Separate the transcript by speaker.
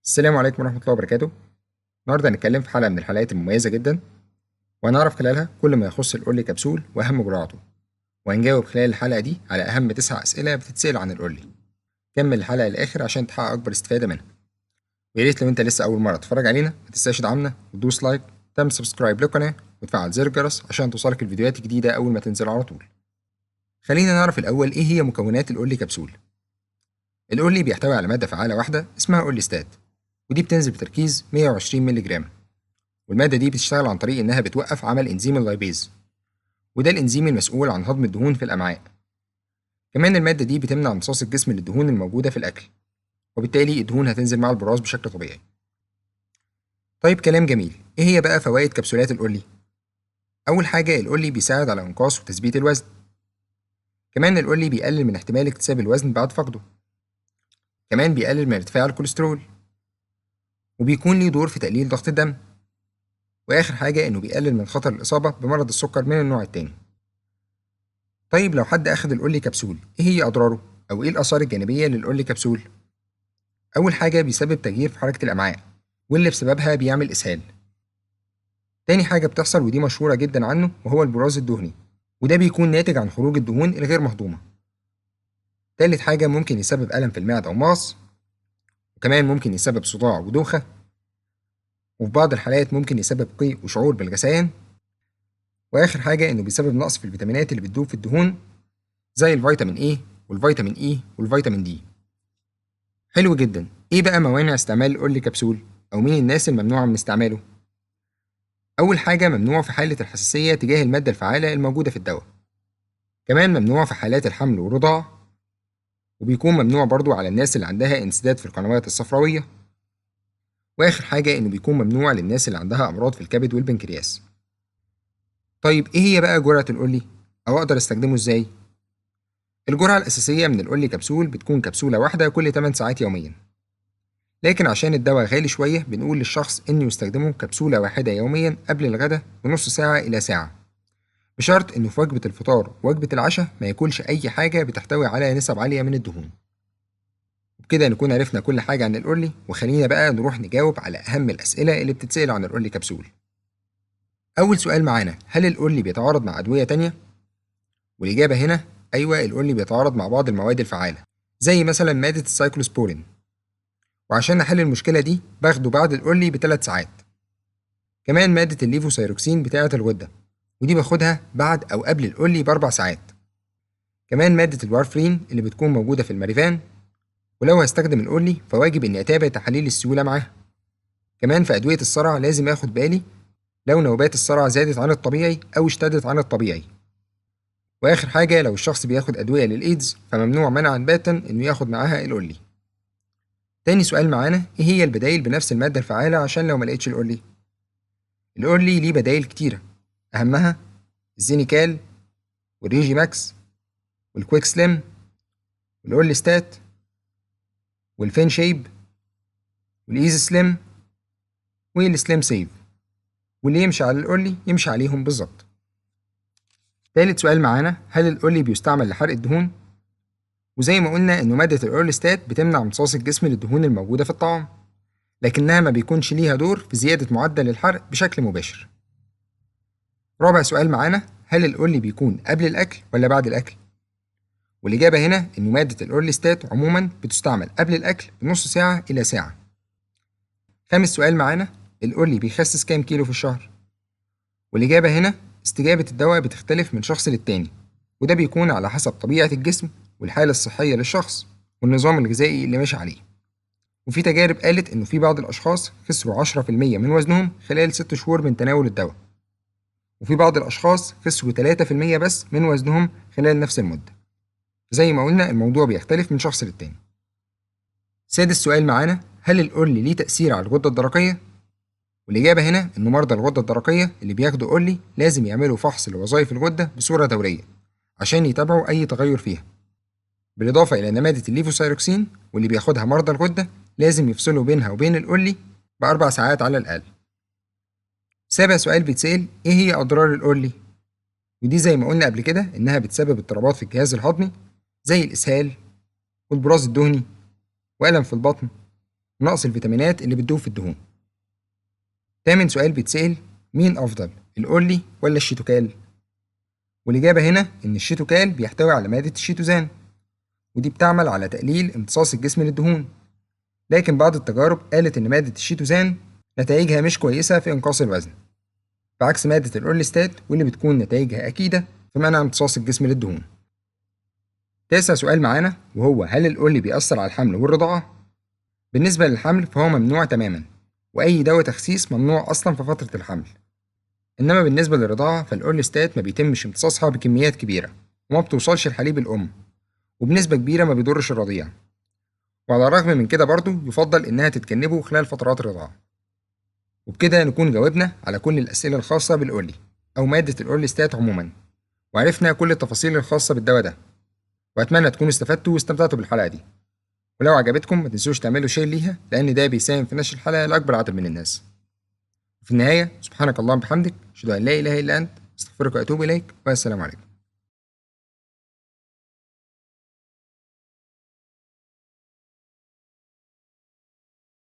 Speaker 1: السلام عليكم ورحمة الله وبركاته. النهاردة هنتكلم في حلقة من الحلقات المميزة جدا، وهنعرف خلالها كل ما يخص القرلي كبسول وأهم جرعاته، وهنجاوب خلال الحلقة دي على أهم 9 أسئلة بتتسأل عن القرلي. كمل الحلقة للآخر عشان تحقق أكبر استفادة منها. ويا ريت لو أنت لسه أول مرة تتفرج علينا متنساش تدعمنا وتدوس لايك وتعمل سبسكرايب للقناة وتفعل زر الجرس عشان توصلك الفيديوهات الجديدة أول ما تنزل على طول. خلينا نعرف الأول إيه هي مكونات القرلي كبسول. القرلي بيحتوي على مادة فعالة واحدة اسمها أورليستات، ودي بتنزل بتركيز 120 مللي جرام، والمادة دي بتشتغل عن طريق إنها بتوقف عمل إنزيم اللايبيز، وده الإنزيم المسؤول عن هضم الدهون في الأمعاء. كمان المادة دي بتمنع امتصاص الجسم للدهون الموجودة في الأكل، وبالتالي الدهون هتنزل مع البراز بشكل طبيعي. طيب كلام جميل، إيه هي بقى فوائد كبسولات القرلي؟ أول حاجة القرلي بيساعد على إنقاص وتثبيت الوزن. كمان القرلي بيقلل من احتمال اكتساب الوزن بعد فقده. كمان بيقلل من ارتفاع الكوليسترول، وبيكون ليه دور في تقليل ضغط الدم. وآخر حاجة إنه بيقلل من خطر الإصابة بمرض السكر من النوع التاني. طيب لو حد أخد القرلي كبسول، إيه هي أضراره؟ أو إيه الآثار الجانبية للقرلي كبسول؟ أول حاجة بيسبب تغيير في حركة الأمعاء، واللي بسببها بيعمل إسهال. تاني حاجة بتحصل ودي مشهورة جدا عنه وهو البراز الدهني، وده بيكون ناتج عن خروج الدهون الغير مهضومة. تالت حاجة ممكن يسبب ألم في المعدة ومغص، وكمان ممكن يسبب صداع ودوخة، وفي بعض الحالات ممكن يسبب قيء وشعور بالغثيان. وآخر حاجة إنه بيسبب نقص في الفيتامينات اللي بتدوب في الدهون، زي الفيتامين A والفيتامين E والفيتامين D. حلو جدا. إيه بقى موانع استعمال القرلي كبسول؟ أو مين الناس الممنوعة من استعماله؟ أول حاجة ممنوع في حالة الحساسية تجاه المادة الفعالة الموجودة في الدواء. كمان ممنوع في حالات الحمل والرضاعة، وبيكون ممنوع برضو على الناس اللي عندها انسداد في القنوات الصفراوية. وآخر حاجة إنه بيكون ممنوع للناس اللي عندها أمراض في الكبد والبنكرياس. طيب إيه هي بقى جرعة القرلي؟ أو أقدر أستخدمه إزاي؟ الجرعة الأساسية من القرلي كبسول بتكون كبسولة واحدة كل 8 ساعات يوميا، لكن عشان الدواء غالي شوية بنقول للشخص إنه يستخدمه كبسولة واحدة يوميا قبل الغداء بنص ساعة إلى ساعة، بشرط إنه في وجبة الفطار ووجبة العشاء ما ياكلش أي حاجة بتحتوي على نسب عالية من الدهون. وبكده نكون عرفنا كل حاجة عن القرلي، وخلينا بقى نروح نجاوب على أهم الأسئلة اللي بتتسأل عن القرلي كبسول. أول سؤال معانا، هل القرلي بيتعارض مع أدوية تانية؟ والإجابة هنا أيوة، القرلي بيتعارض مع بعض المواد الفعالة زي مثلا مادة السايكلوسبورين، وعشان نحل المشكلة دي باخده بعد القرلي ب3 ساعات. كمان مادة الليفوسيروكسين بتاعة الغدة، ودي باخدها بعد أو قبل القرلي ب4 ساعات. كمان مادة الوارفرين اللي بتكون موجودة في الماريفان، ولو هستخدم القرلي فواجب إني أتابع تحاليل السيولة معاها. كمان في أدوية الصرع لازم آخد بالي لو نوبات الصرع زادت عن الطبيعي أو اشتدت عن الطبيعي. وآخر حاجة لو الشخص بياخد أدوية للإيدز فممنوع منعا باتا إنه ياخد معاها القرلي. تاني سؤال معانا، إيه هي البدايل بنفس المادة الفعالة عشان لو ملقتش القرلي؟ القرلي ليه بدايل كتيرة، أهمها الزينيكال والريجي ماكس والكويك سليم والأورليستات والفين شيب والإيزي سليم والسليم سيف، واللي يمشي على القرلي يمشي عليهم بالظبط. تالت سؤال معانا، هل القرلي بيستعمل لحرق الدهون؟ وزي ما قلنا إنه مادة الأورليستات بتمنع امتصاص الجسم للدهون الموجودة في الطعام، لكنها ما بيكونش ليها دور في زيادة معدل الحرق بشكل مباشر. رابع سؤال معانا، هل القرلي بيكون قبل الأكل ولا بعد الأكل؟ والإجابة هنا إنه مادة الأورليستات عموما بتستعمل قبل الأكل بنص ساعة إلى ساعة. خامس سؤال معانا، القرلي بيخسس كام كيلو في الشهر؟ والإجابة هنا استجابة الدواء بتختلف من شخص للتاني، وده بيكون على حسب طبيعة الجسم والحالة الصحية للشخص والنظام الغذائي اللي ماشي عليه. وفي تجارب قالت إنه في بعض الأشخاص خسروا 10% من وزنهم خلال 6 شهور من تناول الدواء، وفي بعض الأشخاص خسروا 3% بس من وزنهم خلال نفس المدة. زي ما قلنا الموضوع بيختلف من شخص للتاني. سادس سؤال معانا، هل القرلي ليه تأثير على الغدة الدرقية؟ والإجابة هنا إن مرضى الغدة الدرقية اللي بياخدوا قرلي لازم يعملوا فحص لوظائف الغدة بصورة دورية عشان يتابعوا أي تغير فيها، بالإضافة إلى إن مادة الليفوسيروكسين واللي بياخدها مرضى الغدة لازم يفصلوا بينها وبين القرلي ب4 ساعات على الأقل. سابع سؤال بيتسأل، إيه هي أضرار القرلي؟ ودي زي ما قلنا قبل كده إنها بتسبب اضطرابات في الجهاز الهضمي زي الإسهال والبراز الدهني وألم في البطن ونقص الفيتامينات اللي بتدوب في الدهون. تامن سؤال بيتسأل: مين أفضل، الأورلي ولا الشيتوكال؟ والإجابة هنا إن الشيتوكال بيحتوي على مادة الشيتوزان، ودي بتعمل على تقليل امتصاص الجسم للدهون. لكن بعض التجارب قالت إن مادة الشيتوزان نتائجها مش كويسة في إنقاص الوزن، بعكس مادة الأورليستات واللي بتكون نتائجها أكيدة في منع امتصاص الجسم للدهون. تاسع سؤال معانا وهو: هل الأورلي بيأثر على الحمل والرضاعة؟ بالنسبة للحمل فهو ممنوع تماما، وأي دواء تخسيس ممنوع أصلا في فترة الحمل. إنما بالنسبة للرضاعة فالأورليستات ما بيتمش امتصاصها بكميات كبيرة، وما بتوصلش لحليب الأم، وبنسبة كبيرة ما بيضرش الرضيع. وعلى الرغم من كده برضه يفضل إنها تتجنبه خلال فترات الرضاعة. وبكده نكون جاوبنا على كل الأسئلة الخاصة بالأورلي أو مادة الأورليستات عموما، وعرفنا كل التفاصيل الخاصة بالدواء ده. وأتمنى تكونوا استفدتوا واستمتعتوا بالحلقة دي، ولو عجبتكم ما تنسوش تعملوا شير ليها، لأن ده بيساهم في نشر الحلقة لأكبر عدد من الناس. وفي النهاية سبحانك اللهم وبحمدك أشهد أن لا إله إلا أنت أستغفرك وأتوب إليك، والسلام عليكم.